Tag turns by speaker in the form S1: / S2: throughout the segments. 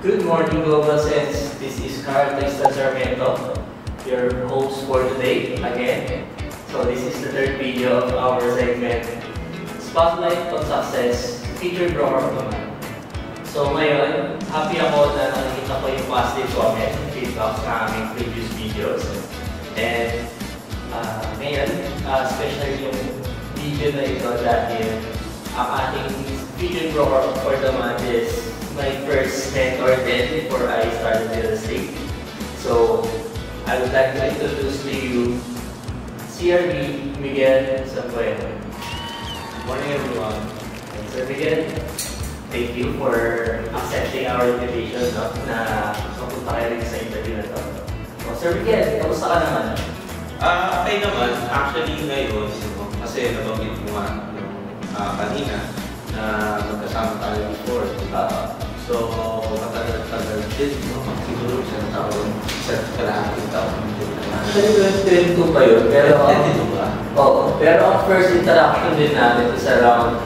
S1: Good morning, Global Sense. This is Carl Textan Sarmiento, your host for today again. So this is the third video of our segment, Spotlight on Success, featured broker of the month. So ngayon, happy ako na nakikita ko yung positive comment, feedback sa aming previous videos. And ngayon, especially yung video na ito dahil ang ating featured broker for the month is my first mentor then before I started real estate. So I would like to introduce to you CRB Miguel Santueno. Morning everyone. Sir Miguel, thank you for accepting our invitation na mapunta kayo rin sa interview na ito. So, Sir Miguel, kamusta ka naman?
S2: Okay naman. Actually ngayon, kasi nabanggit mo nga kanina na magkasama tayo before. So, matagal-tagal din, siguro isang taon, isang kalahating taon.
S1: Actually, 2022 pa yun, pero...
S2: 2022 ba?
S1: Oo, pero ang first interaction din natin is around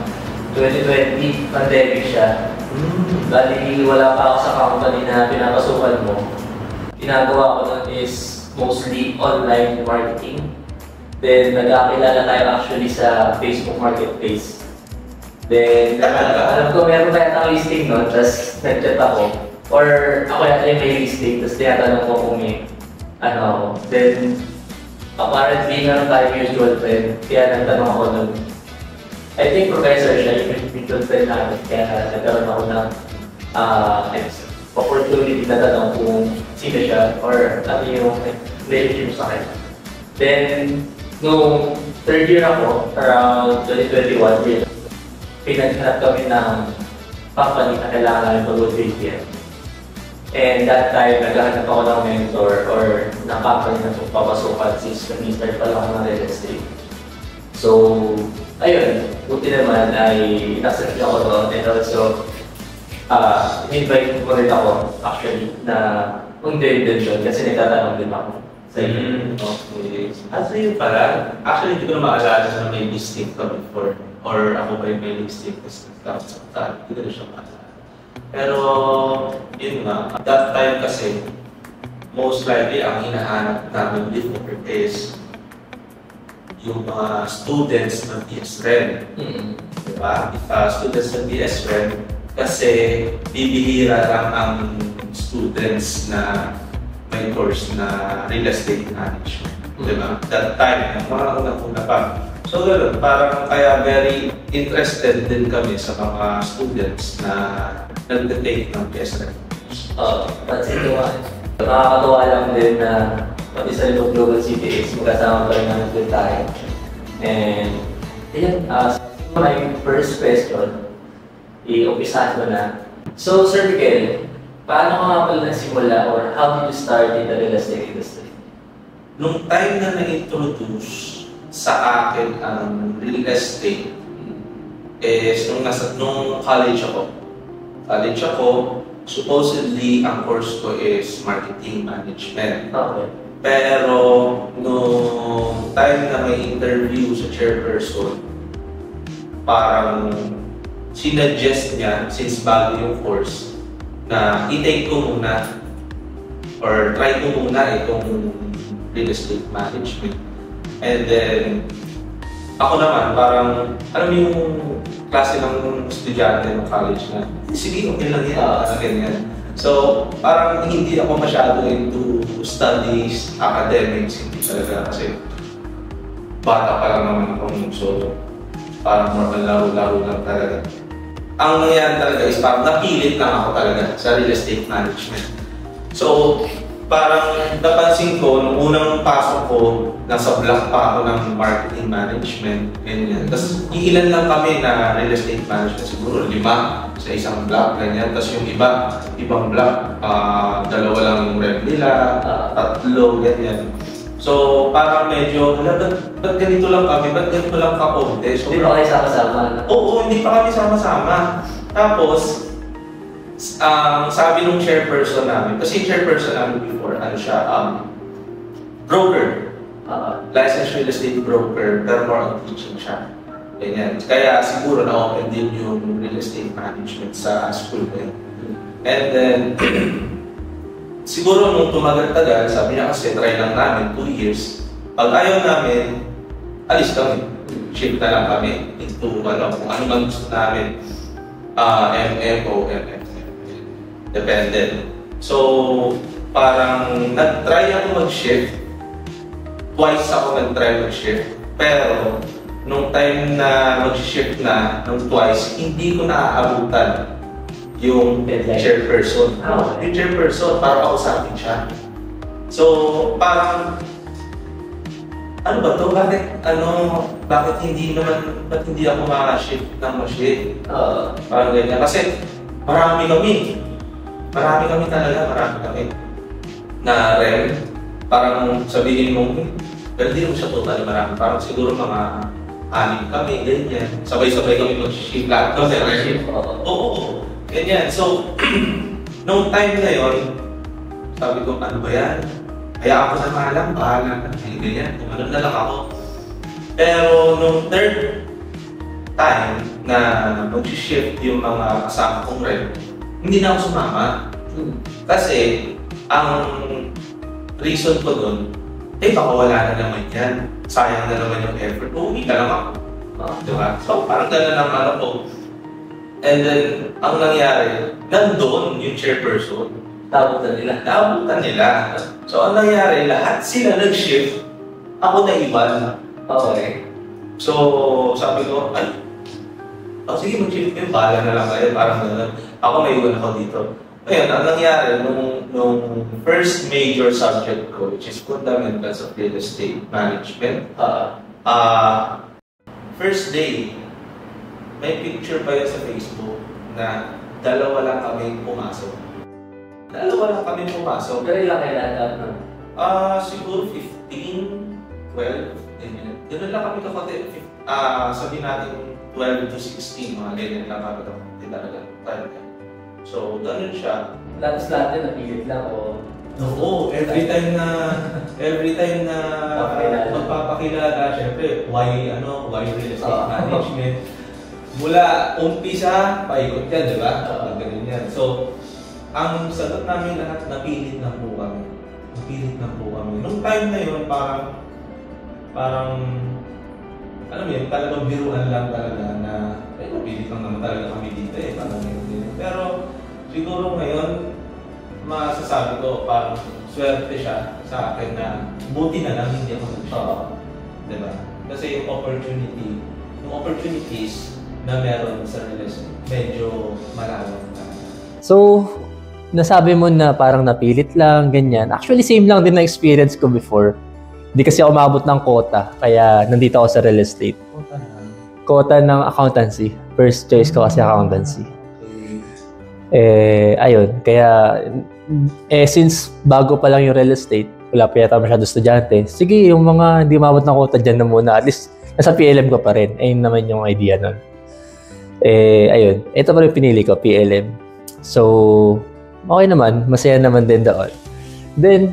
S1: 2020, pandemic siya. Bali, wala pa ako sa company na pinapasukan mo. Ginagawa ko nun is mostly online marketing. Then, nagkakilala tayo actually sa Facebook Marketplace. Then, alam ko meron tayo ang listing nun, tapos nag-chat ako. Or ako yata yung may listing, tapos tinatanong ko kung may ano ako. Then, apparently meron tayo mutual friend, kaya nagtanong ako nun. I think professor siya, yung mutual friend namin, kaya nagkaroon ako ng opportunity na tanong kung sino siya or ano yung relationship sa akin. Then, nung third year ako, around 2021, pinaghanap kami ng company na kailangan namin mag-grade yan. And that time, naghahanap ako ng mentor or ng company na papasukan since nag-start pa lang ako ng real estate. So, ayun, buti naman ay in-accept ako doon and also in-invite mo rin ako actually na mag-date din doon kasi nagtatanong din ako sa iyo.
S2: Okay. At sa'yo pala, actually hindi ko na maalala na may listing ka before. Or ako ba yung may listing kasi hindi ko na siya maalala. Pero, yun nga, at that time kasi, most likely ang hinahanap namin before is yung mga students ng BSREM. Diba? Students ng BSREM kasi bibihira lang ang students na may course na real estate management. Diba? That time, mga unang-una pa. So gano'n, parang kaya very interested din kami sa mga students na nag-take ng BSREM.
S1: Pansituan. Nakakatawa lang din na pati sa Global CTX, magkasama pa rin namin din tayo. And, yun, my first question, i-umpisahan ko na. So, Sir Miguel, paano ka nga pala nagsimula or how did you start in the real estate industry?
S2: Nung time na na-introduce sa akin ang real estate is nung college ako. Supposedly ang course ko is marketing management.
S1: Okay.
S2: Pero nung time na may interview sa chairperson, parang sinuggest niya, since bago yung course, na i-take ko muna or try ko muna itong real estate management. And then, ako naman, parang, alam mo yung klase ng estudyante ng college na, sige, okay lang yan. So, parang hindi ako masyado into studies, academics, hindi talaga kasi bata pa lang naman ako, so parang more laro-laro lang talaga. Ang nangyari talaga is parang napilit lang ako talaga sa real estate management. So, parang napansin ko, nung unang pasok ko, nasa block pa ako ng marketing management, ganyan. Tapos ilan lang kami na real estate management, siguro 5 sa isang block, ganyan. Tapos yung ibang block, 2 lang yung rep nila, 3, ganyan. So parang medyo, ba't ganito lang kami, ba't ganito lang kapunti? So,
S1: Hindi pa kayo sama-sama?
S2: Oo, hindi pa kami sama-sama. Tapos, sabi nung chairperson namin, kasi chairperson namin before, ano siya, broker. Licensed real estate broker, pero more on teaching siya. Ganyan. Kaya siguro na-open din yung real estate management sa school ko. And then, siguro nung tumagal-tagal, sabi niya kasi try lang namin, 2 years. Pag ayaw namin, alis kami. Shift na lang kami into kung ano man gusto namin. MM o MM. Dependent. So, parang nag-try ako mag-shift. Twice ako nag-try mag-shift. Pero, nung time na mag-shift na, nung twice, hindi ko naaabutan yung chairperson. Yung chairperson, para kausapin siya. So, parang, ano ba to? Bakit hindi ako ma-shift ng ma-shift? Parang ganyan. Kasi, marami kami na rem. Parang sabihin mo, pero di mo siya totally marami. Parang siguro mga 6 kami, ganyan. Sabay-sabay kami mag-shift lahat. Oo. Ganyan. So, nung time na yon, sabi ko, ano ba yan? Kaya ako na malang, bahala na. Ganyan, tumalon na lang ako. Pero nung third time na mag-shift yung mga kasama kong rem, hindi na ako sumama. Kasi, ang reason ko dun, baka wala na naman yan. Sayang na naman yung effort. Uuwi na lang ako. Diba? So, parang gano'n ang ano ko. And then, ang nangyari, nandun yung chairperson. Naabutan nila. So, ang nangyari, lahat sila nag-shift. Ako na iban. Okay. So, sabi ko, sige, mag-shift kayo. Bahala na lang kayo. Parang gano'n. Ako may iwan ako dito. Ngayon, ang nangyari, nung first major subject ko, which is Fundamentals of Real Estate Management, first day, may picture pa yun sa Facebook na 2 lang kami pumasok. 2 lang kami pumasok.
S1: Pero ilang kayo lahat na?
S2: Siguro 15, 12, ganun lang kami kakote. Sabihin natin 12 to 16, mga ganyan lang kami kakote talaga. So, ganun siya.
S1: Lahat din napilit lang o?
S2: Oo, every time na magpapakilala, syempre, why real estate management? Mula umpisa, paikot yan, di ba? Ganun yan. So, ang sagot namin lahat, napilit na po kami. Nung time na yun, parang, alam mo yun, talagang biruan lang talaga na, napilit lang naman talaga kami dito parang ganyan. Pero, siguro ngayon, masasabi ko, parang swerte siya sa akin na buti na lang hindi ako nag-shop. Diba? Kasi yung opportunities na meron sa real estate, medyo malawak na.
S3: So, nasabi mo na parang napilit lang, ganyan. Actually, same lang din na experience ko before. Hindi kasi ako umabot ng quota, kaya nandito ako sa real estate. Quota ng accountancy. First choice ko kasi accountancy. Ayun, kaya since bago pa lang yung real estate, wala pa yata masyado estudyante, sige, yung mga hindi umabot ng quota dyan na muna, at least nasa PLM ko pa rin. Ayun naman yung idea nun. Ayun, ito pa rin pinili ko, PLM. So, okay naman, masaya naman din doon. Then,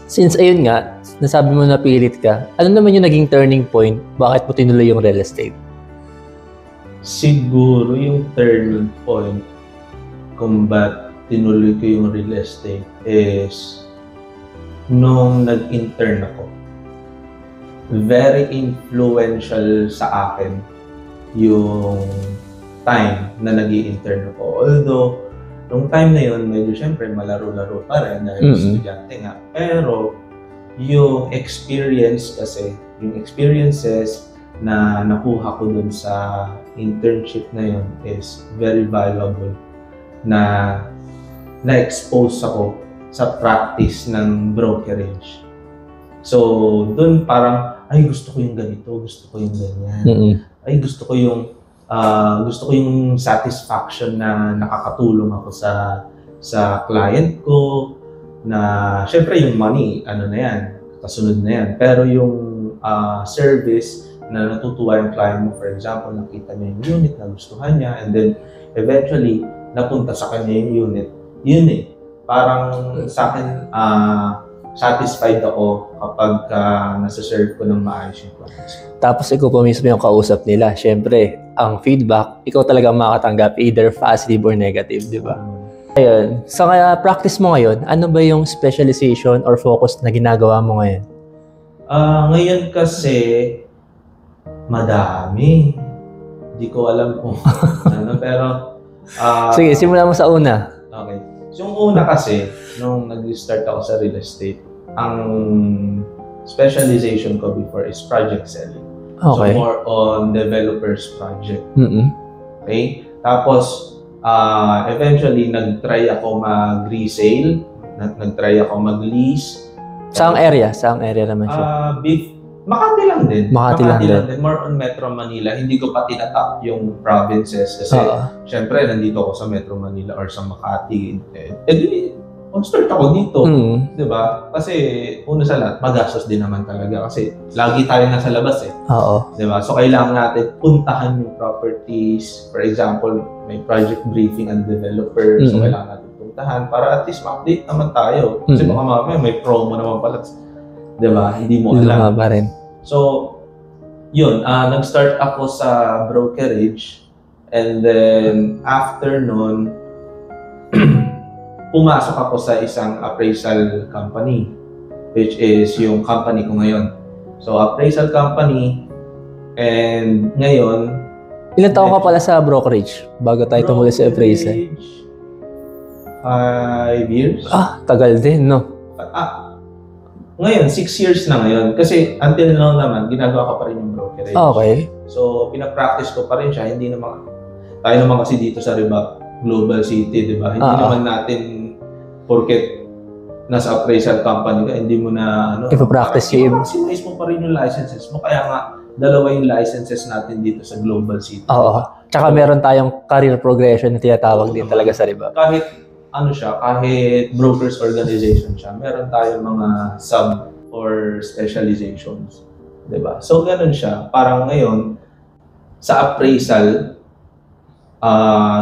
S3: since ayun nga, nasabi mo na pilit ka, ano naman yung naging turning point? Bakit mo tinuloy yung real estate?
S2: Siguro yung turning point kung ba't tinuloy ko yung real estate is nung nag-intern ako. Very influential sa akin yung time na nag-i-intern ako. Although, nung time na yun, medyo syempre malaro-laro pa rin dahil estudyante nga. Pero, yung experiences na nakuha ko dun sa internship na yun is very valuable na na-expose ako sa practice ng brokerage. So, dun parang, ay gusto ko yung ganito, gusto ko yung ganyan. Ay gusto ko yung satisfaction na nakakatulong ako sa client ko, na syempre yung money, ano na yan, kasunod na yan. Pero yung service na natutuwa yung client mo, for example, nakita niya yung unit na gustuhan niya, and then eventually napunta sa kanya yung unit, yun parang sa akin satisfied ako kapag nasa-serve ko ng maayos yung clients.
S3: Tapos ikaw pa mismo yung kausap nila. Siyempre, ang feedback, ikaw talaga ang makakatanggap, either positive or negative, di ba? Ayun. Sa practice mo ngayon, ano ba yung specialization or focus na ginagawa mo ngayon?
S2: Ngayon kasi, madami. Hindi ko alam kung ano, pero...
S3: Sige, simulan mo sa una.
S2: Okay. So, yung una kasi, nung nag-start ako sa real estate, ang specialization ko before is project selling.
S3: Okay.
S2: So, more on developers project.
S3: Mm-mm.
S2: Okay? Tapos, eventually, nag-try ako mag-resale, nag-try ako mag-lease.
S3: Saang area? Saang area naman siya?
S2: Makati lang din.
S3: Makati lang din.
S2: More on Metro Manila. Hindi ko pa tinatap yung provinces kasi syempre nandito ako sa Metro Manila or sa Makati. Start ako dito. Diba? Kasi una sa lahat, magastos din naman talaga kasi lagi tayo nasa labas eh.
S3: Oo.
S2: Diba? So kailangan natin puntahan yung properties. For example, may project briefing and developer. So kailangan natin puntahan para at least ma-update naman tayo. Kasi baka mamaya may promo naman pala. Diba? Hindi mo alam.
S3: Pa rin.
S2: So, yun. Nag-start ako sa brokerage. And then, after nun, pumasok ako sa isang appraisal company. Which is yung company ko ngayon. So, appraisal company. And ngayon...
S3: Ilan taon ka pala sa brokerage bago tayo tumuloy sa appraisal?
S2: 5 years.
S3: Tagal din, no?
S2: Ngayon, 6 years na ngayon. Kasi until now naman, ginagawa ko pa rin yung brokerage.
S3: Okay.
S2: So, pinapractice ko pa rin siya. Hindi naman, tayo naman kasi dito sa Rebap Global City, di ba? Hindi naman natin, porket nasa appraisal company ka, hindi mo na,
S3: ipapractice yung
S2: maximize mo pa rin yung licenses mo. Kaya nga, dalawa yung licenses natin dito sa Global City.
S3: Oo. Tsaka meron tayong career progression na tinatawag din talaga sa Rebap.
S2: Kahit brokers organization siya, meron tayong mga sub or specializations. Diba? So, ganun siya. Parang ngayon, sa appraisal,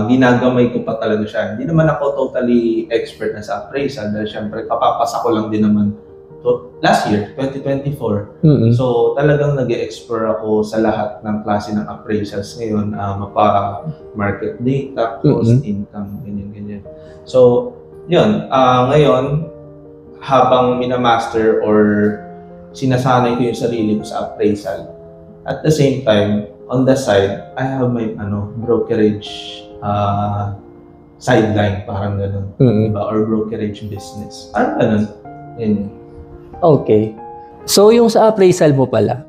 S2: ginagamay ko pa talaga siya. Hindi naman ako totally expert na sa appraisal dahil syempre kapapasa ko lang din naman last year, 2024. So, talagang nag-explore ako sa lahat ng klase ng appraisals ngayon, para market data, cost, income, ganyan-ganyan. So, yun. Ngayon, habang minamaster or sinasanay ko yung sarili ko sa appraisal, at the same time, on the side, I have my brokerage sideline, parang gano'n. Diba? Or brokerage business. Parang gano'n.
S3: Okay. So, yung sa appraisal mo pala,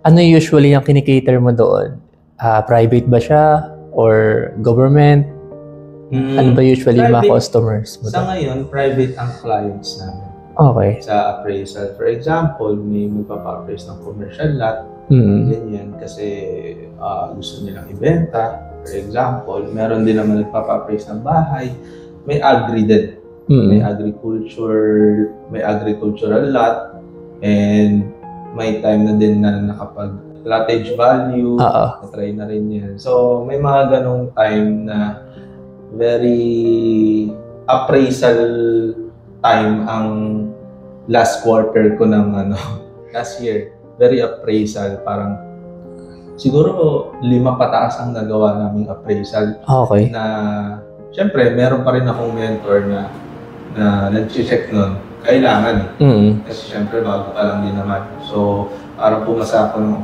S3: ano usually yung kinikater mo doon? Private ba siya? Or government? Ano ba usually yung mga customers mo?
S2: Sa ngayon, private ang clients namin.
S3: Okay.
S2: Sa appraisal. For example, may magpapa-appraise ng commercial lot. Ganyan. Kasi gusto nilang ibenta. For example, meron din naman nagpapa-appraise ng bahay. May agri din. May agriculture, may agricultural lot. And may time na din na nakapag-cottage value. Na-try na rin yan. So, may mga ganong time na very appraisal time ang last quarter ko ng last year. Very appraisal. Parang siguro 5 pataas ang nagawa naming appraisal.
S3: Okay.
S2: Na syempre meron pa rin akong mentor na nag-check nun. Kailangan. Kasi syempre bago pa lang din naman. So parang pumasa ako ng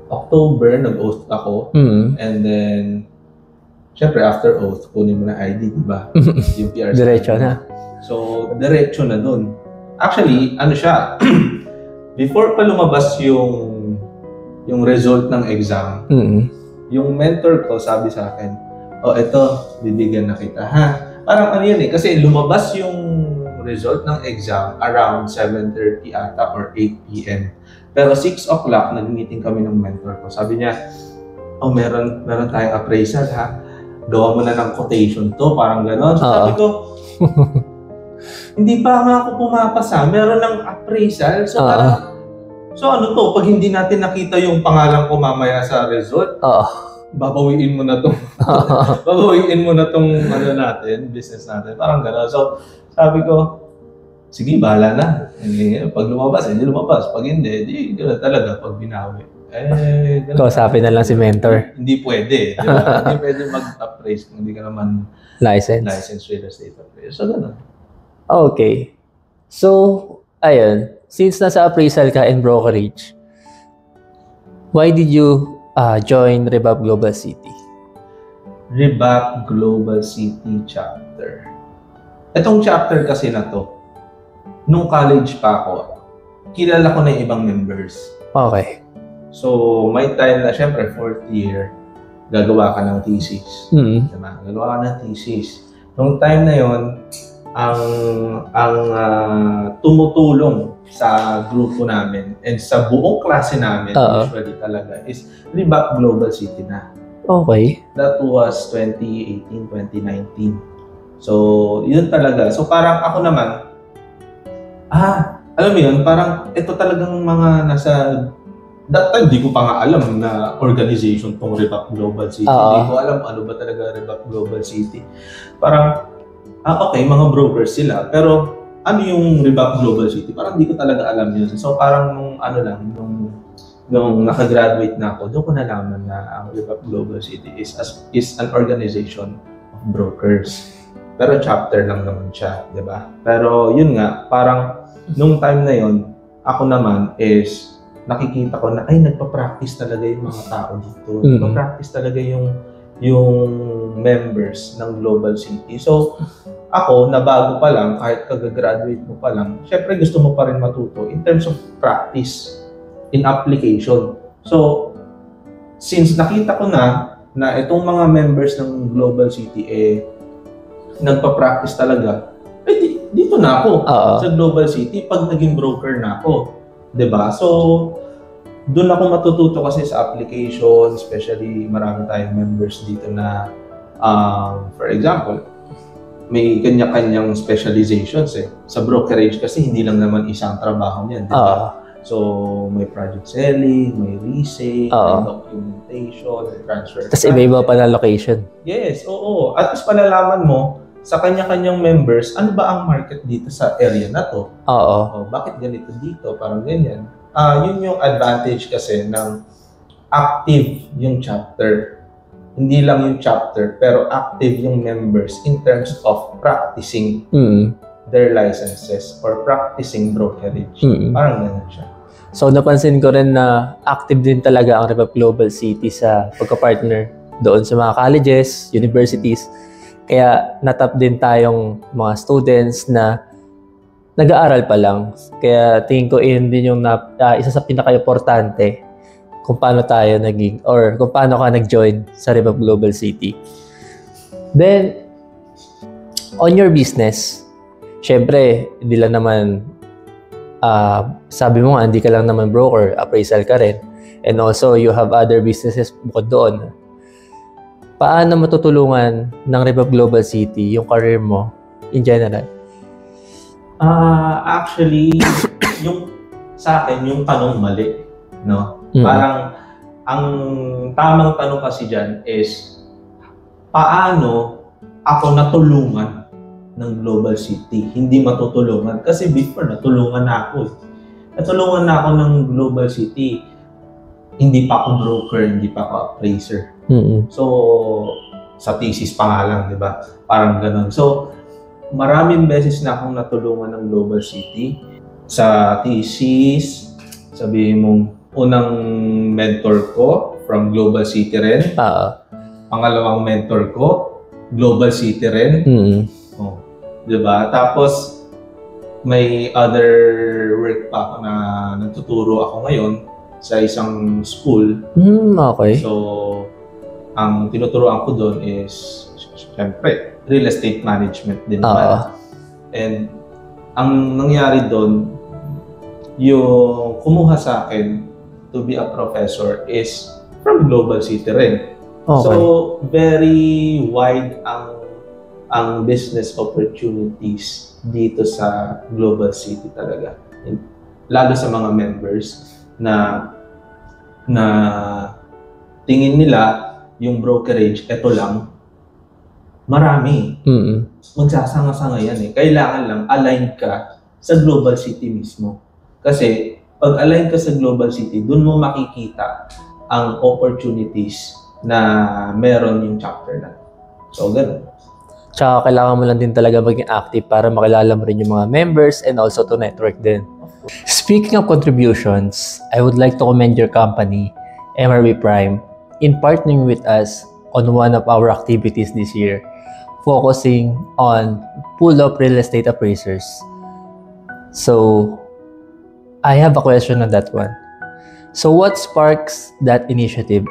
S2: October, nag-oath ako. And then syempre, after oath, kunin mo na ID, di ba? Yung PRC.
S3: Diretso na.
S2: So, diretso na dun. Actually, siya, before pa lumabas yung result ng exam, yung mentor ko sabi sa akin, eto, bibigyan na kita, ha? Parang yun eh, kasi lumabas yung result ng exam around 7:30 ata or 8 p.m. Pero 6 o'clock, nag-meeting kami ng mentor ko. Sabi niya, meron tayong appraisal, ha? Gawa mo na ng quotation to, parang gano'n. So sabi ko, hindi pa nga ako pumapasa, meron ng appraisal. So parang, ano to, pag hindi natin nakita yung pangalan ko mamaya sa result, babawiin mo na tong business natin. Parang gano'n. So sabi ko, sige, bahala na. Pag lumabas, hindi lumabas. Pag hindi, gano'n talaga pag binawi.
S3: Kausapin na lang si mentor.
S2: Hindi pwede, di ba? Hindi pwede mag-appraise kung hindi ka naman licensed real estate appraiser. So, ganun.
S3: Okay. So, ayun. Since nasa appraisal ka and brokerage, why did you join Rebab Global City?
S2: Rebab Global City chapter. Itong chapter kasi na to, nung college pa ako, kilala ko na yung ibang members.
S3: Okay.
S2: So, may time na, syempre, 4th year, gagawa ka ng thesis. Diba? Gagawa ka ng thesis. Nung time na yon, ang tumutulong sa grupo namin and sa buong klase namin, usually talaga, is Rebab Global City na.
S3: Okay.
S2: That was 2018, 2019. So, yun talaga. So, parang ako naman, alam mo yun, parang ito talagang mga nasa, that time, di ko pa nga alam na organization tong Rebab Global City. Di ko alam ano ba talaga Rebab Global City. Parang, okay, mga brokers sila. Pero, ano yung Rebab Global City? Parang di ko talaga alam yun. So, parang nung nakagraduate na ako, doon ko nalaman na ang Rebab Global City is an organization of brokers. Pero chapter lang naman siya, di ba? Pero yun nga, parang nung time na yun, ako naman is nakikita ko na ay nagpa-practice talaga yung mga tao dito. Nagpa-practice talaga yung members ng Global City. So, ako, na bago pa lang, kahit kagagraduate mo pa lang, syempre gusto mo pa rin matuto in terms of practice, in application. So, since nakita ko na itong mga members ng Global City, nagpa-practice talaga, dito na ako sa Global City pag naging broker na ako. 'Di ba? So, doon ako matututo kasi sa application, especially marami tayong members dito na, for example, may kanya-kanyang specializations Sa brokerage kasi hindi lang naman isang trabaho niyan, 'di ba? So, may project selling, may resale, may documentation, may transfer.
S3: Tapos iba-iba pa na location.
S2: Yes, oo. At least palalaman mo sa kanya-kanyang members, ano ba ang market dito sa area na to? Bakit ganito dito? Parang ganyan. Yun yung advantage kasi ng active yung chapter. Hindi lang yung chapter, pero active yung members in terms of practicing their licenses or practicing brokerage. Parang ganyan siya.
S3: So, napansin ko rin na active din talaga ang Rebab Global City sa pagka-partner doon sa mga colleges, universities. Kaya natap din tayong mga students na nag-aaral pa lang. Kaya tingin ko yun din yung isa sa pinaka-importante kung paano tayo naging or kung paano ka nag-join sa Rebab Global City. Then, on your business, syempre, hindi lang naman sabi mo nga, hindi ka lang naman broker, appraisal ka rin. And also, you have other businesses bukod doon. Paano matutulungan ng Rebab Global City yung career mo in general?
S2: Actually, yung sa akin, yung tanong mali. No? Parang, ang tamang tanong kasi dyan is, paano ako natulungan ng Global City? Hindi matutulungan. Kasi before, natulungan na ako. Natulungan na ako ng Global City. Hindi pa ako broker, hindi pa ako appraiser. So, sa thesis pa nga lang, di ba? Parang ganun. So, maraming beses na akong natulungan ng Global City. Sa thesis, sabihin mong unang mentor ko from Global City rin. Pangalawang mentor ko, Global City rin. Diba? Tapos, may other work pa ako na nagtuturo ako ngayon sa isang school.
S3: Okay.
S2: So, ang tinuturoan ko doon is, syempre, real estate management din naman. And, ang nangyari doon, yung kumuha sa akin to be a professor is from Global City rin. So, very wide ang business opportunities dito sa Global City talaga. Lalo sa mga members na tingin nila yung brokerage, eto lang, marami. Magsasanga-sanga yan Kailangan lang aligned ka sa Global City mismo. Kasi pag align ka sa Global City, dun mo makikita ang opportunities na meron yung chapter na. So, ganun.
S3: Tsaka kailangan mo lang din talaga maging active para makilala mo rin yung mga members and also to network din. Speaking of contributions, I would like to commend your company, MRB Prime, in partnering with us on one of our activities this year, focusing on pull-up real estate appraisers. So, I have a question on that one. So, what sparks that initiative?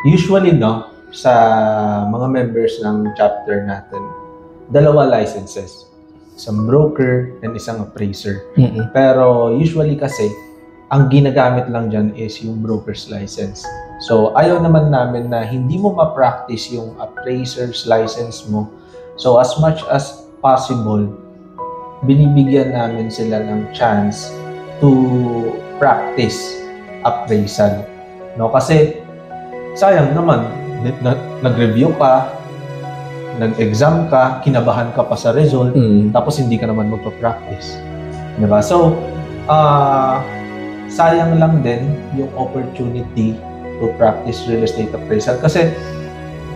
S2: Usually, no, sa mga members ng chapter natin, 2 licenses. Isang broker and isang appraiser. Pero usually kasi, ang ginagamit lang dyan is yung broker's license. So, ayaw naman namin na hindi mo ma-practice yung appraiser's license mo. So, as much as possible, binibigyan namin sila ng chance to practice appraisal. No? Kasi, sayang naman, nag-review ka, nag-exam ka, kinabahan ka pa sa result, tapos hindi ka naman magpa-practice. Diba? So, sayang lang din yung opportunity to practice real estate appraisal. Kasi,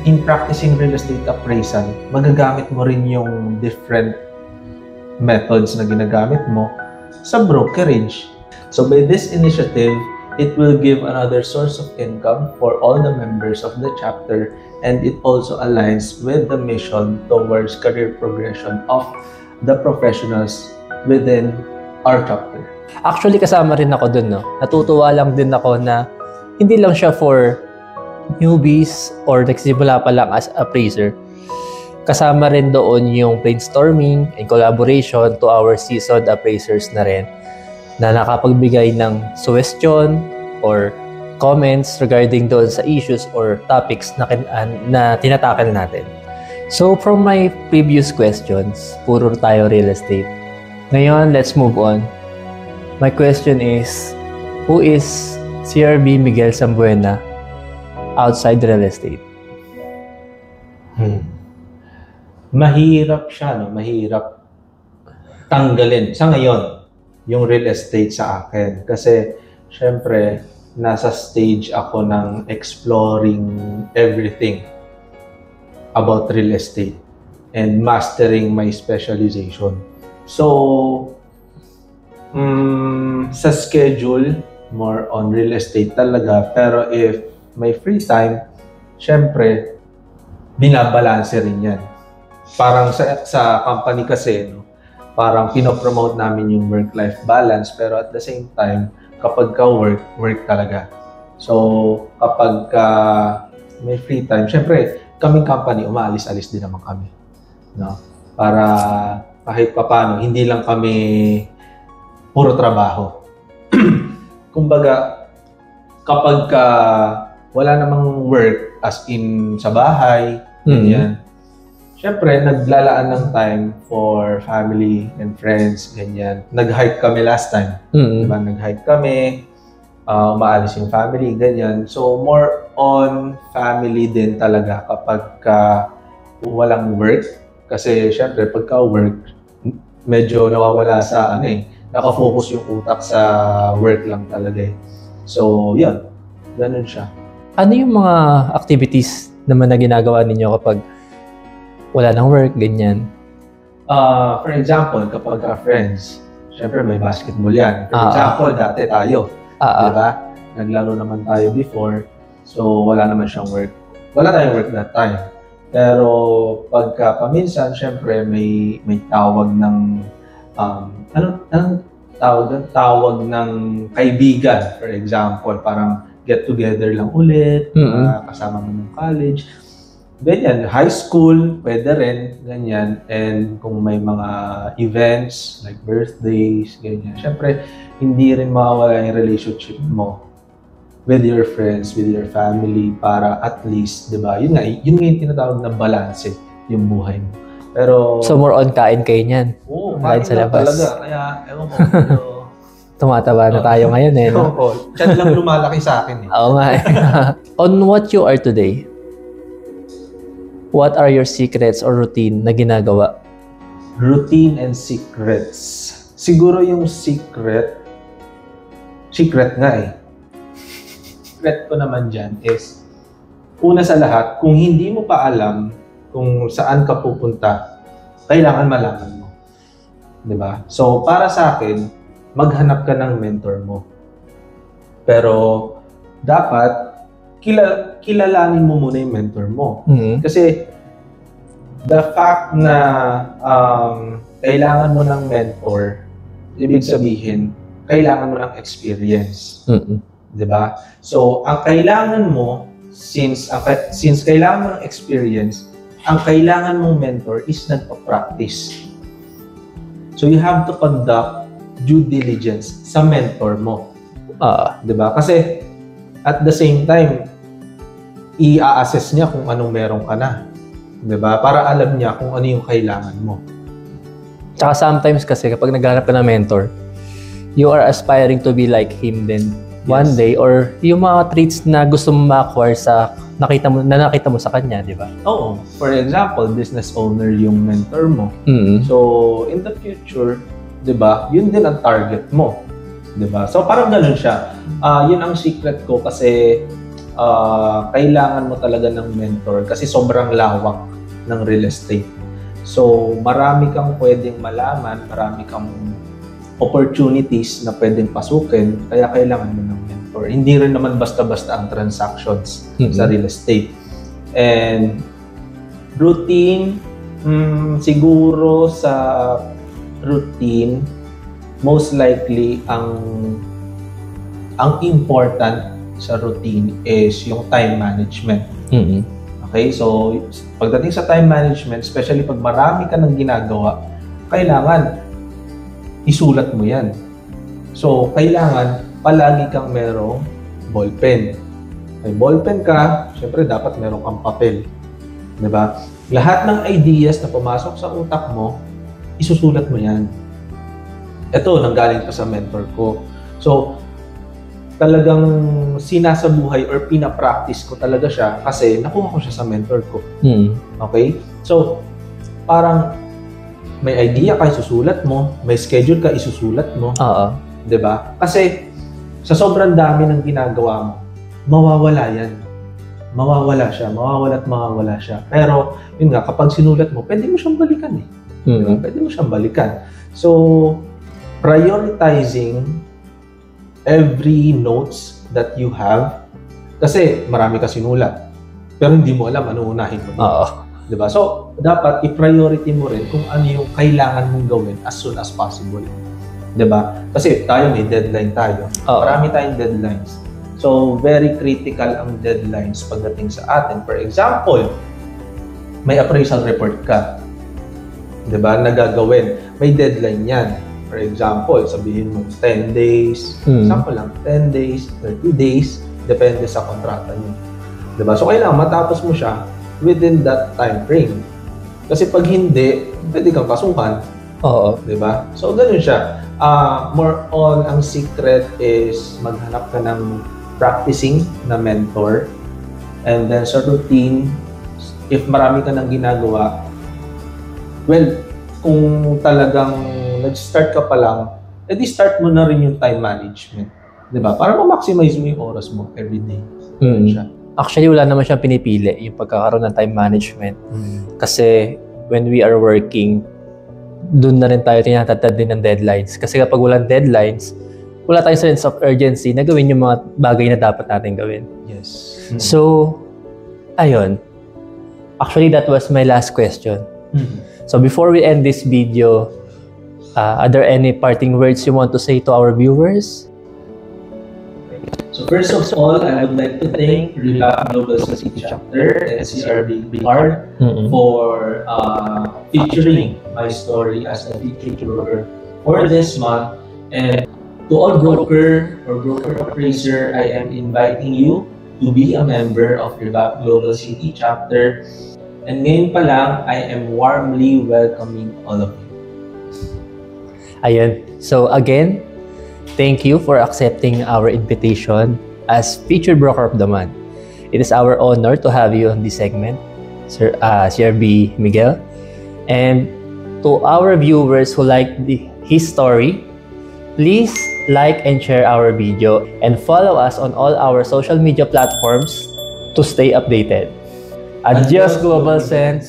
S2: in practicing real estate appraisal, magagamit mo rin yung different methods na ginagamit mo sa brokerage. So, by this initiative, it will give another source of income for all the members of the chapter, and it also aligns with the mission towards career progression of the professionals within our chapter.
S3: Actually, kasama rin ako dun, no? Natutuwa lang din ako na hindi lang siya for newbies or nagsisimula pa lang as appraiser. Kasama rin doon yung brainstorming and collaboration to our seasoned appraisers na rin, na nakapagbigay ng suggestion or comments regarding doon sa issues or topics na tinatakal natin. So, from my previous questions, puro tayo real estate. Ngayon, let's move on. My question is, who is CRB Miguel Sambuena outside real estate?
S2: Mahirap siya, no? Mahirap tanggalin. Sa ngayon, yung real estate sa akin. Kasi, syempre, nasa stage ako ng exploring everything about real estate and mastering my specialization. So, sa schedule, more on real estate talaga. Pero if may free time, syempre, binabalanse rin yan. Parang sa company kasi, no, parang pinopromote namin yung work-life balance, pero at the same time, kapag ka work talaga. So, kapag may free time, syempre, kaming company, umaalis-alis din naman kami. No? Para kahit papano, hindi lang kami puro trabaho. Kumbaga, kapag wala namang work, as in sa bahay, ganyan, syempre, naglalaan ng time for family and friends, ganyan. Nag-hike kami last time. Diba? Nag-hike kami, umaalis yung family, ganyan. So, more on family din talaga kapag walang work. Kasi, syempre, pagka work, medyo nawawala sa, nakafocus yung utak sa work lang talaga. So, yun. Ganun siya.
S3: Ano yung mga activities naman na ginagawa ninyo kapag wala nang work, ganyan?
S2: For example, kapag friends, syempre may basketball yan. For example, dati tayo. Diba? Naglaro naman tayo before. So, wala naman siyang work. Wala tayong work that time. Pero, pagka paminsan, syempre may tawag ng, tawag ng kaibigan, for example. Parang get together lang ulit, kasama mo ng college. Ganyan, high school, pwede rin, ganyan. And kung may mga events, like birthdays, ganyan. Siyempre, hindi rin mawawala yung relationship mo with your friends, with your family, para at least, di ba? Yun nga yung tinatawag na balance, yung buhay mo. Pero...
S3: So, more on kain kayo niyan?
S2: Oo, kain sa labas. Talaga. Kaya, ewan ko.
S3: Tumataba na tayo ngayon eh. No?
S2: Oo, tiyan lang lumalaki sa akin eh.
S3: Oo nga eh. On what you are today, what are your secrets or routine na ginagawa?
S2: Routine and secrets. Siguro yung secret,
S4: secret nga eh. Secret ko naman dyan is, una sa lahat, kung hindi mo pa alam kung saan ka pupunta, kailangan malaman mo. Diba? So, para sa akin, maghanap ka ng mentor mo. Pero, dapat, kilalanin mo muna yung mentor mo. Kasi, the fact na kailangan mo ng mentor, ibig sabihin, kailangan mo ng experience. Diba? So, ang kailangan mo, since kailangan mo ng experience, ang kailangan mong mentor is nagpa-practice. So, you have to conduct due diligence sa mentor mo. Diba? Kasi, at the same time, i-assess niya kung anong meron ka na. Diba? Para alam niya kung ano yung kailangan mo.
S3: Tsaka sometimes kasi kapag naghanap ka ng mentor, you are aspiring to be like him din one day, or yung mga traits na gusto mo ma-acquire sa nakita mo sa kanya, di ba?
S4: Oo. For example, business owner yung mentor mo. So, in the future, di ba, yun din ang target mo. Di ba? So, parang ganun siya. Yun ang secret ko kasi kailangan mo talaga ng mentor kasi sobrang lawak ng real estate. So, marami kang pwedeng malaman, marami kang opportunities na pwedeng pasukin, kaya kailangan mo ng mentor. Hindi rin naman basta-basta ang transactions sa real estate. And routine, siguro sa routine, most likely ang important sa routine is yung time management. Okay, so pagdating sa time management, especially pag marami ka ng ginagawa, kailangan isulat mo yan. So, kailangan palagi kang merong ballpen. May ballpen ka, syempre dapat meron kang papel. Diba? Lahat ng ideas na pumasok sa utak mo, isusulat mo yan. Ito, nanggaling pa sa mentor ko. So, talagang sinasabuhay or pinapractice ko talaga siya kasi nakuha ko siya sa mentor ko. Okay? So, parang may idea ka, isusulat mo. May schedule ka, isusulat mo. Diba? Kasi sa sobrang dami ng ginagawa mo, mawawala yan. Mawawala siya. Pero, yun nga, kapag sinulat mo, pwede mo siyang balikan eh. Diba? Pwede mo siyang balikan. So, prioritizing every notes that you have, kasi marami ka sinulat, pero hindi mo alam ano unahin mo. Diba? So, dapat i-priority mo rin kung ano yung kailangan mong gawin as soon as possible. Diba? Kasi tayo may deadline tayo. Marami tayong deadlines. So, very critical ang deadlines pagdating sa atin. For example, may appraisal report ka. Diba? Nagagawin. May deadline yan. For example, sabihin mo 10 days. Example lang, 10 days, 30 days. Depende sa kontrata niyo. Diba? So, kailangan matapos mo siya within that time frame. Kasi pag hindi, pwede kang kasuhan. Diba? So, ganun siya. More on, ang secret is maghanap ka ng practicing na mentor. And then sa routine, if marami ka ng ginagawa, well, kung talagang nag-start ka pa lang, edi start mo na rin yung time management. Diba? Para ma-maximize mo yung oras mo everyday. Siya.
S3: Actually, wala naman siyang pinipili, yung pagkakaroon ng time management. Kasi when we are working, doon na rin tayo tinatatad din ng deadlines. Kasi kapag walang deadlines, wala tayong sense of urgency na gawin yung mga bagay na dapat natin gawin.
S4: Yes.
S3: So, ayun. Actually, that was my last question. So, before we end this video, are there any parting words you want to say to our viewers?
S4: So first of all, I would like to thank Revap Global City Chapter and CRBR for featuring my story as a featured broker for this month. And to all broker or broker appraiser, I am inviting you to be a member of Revap Global City Chapter. And ngayon pa lang, I am warmly welcoming all of you.
S3: Ayun. So again, thank you for accepting our invitation as featured broker of the month. It is our honor to have you on this segment, Sir B. Miguel. And to our viewers who like his story, Please like and share our video and follow us on all our social media platforms to stay updated. Adios, Global Sense!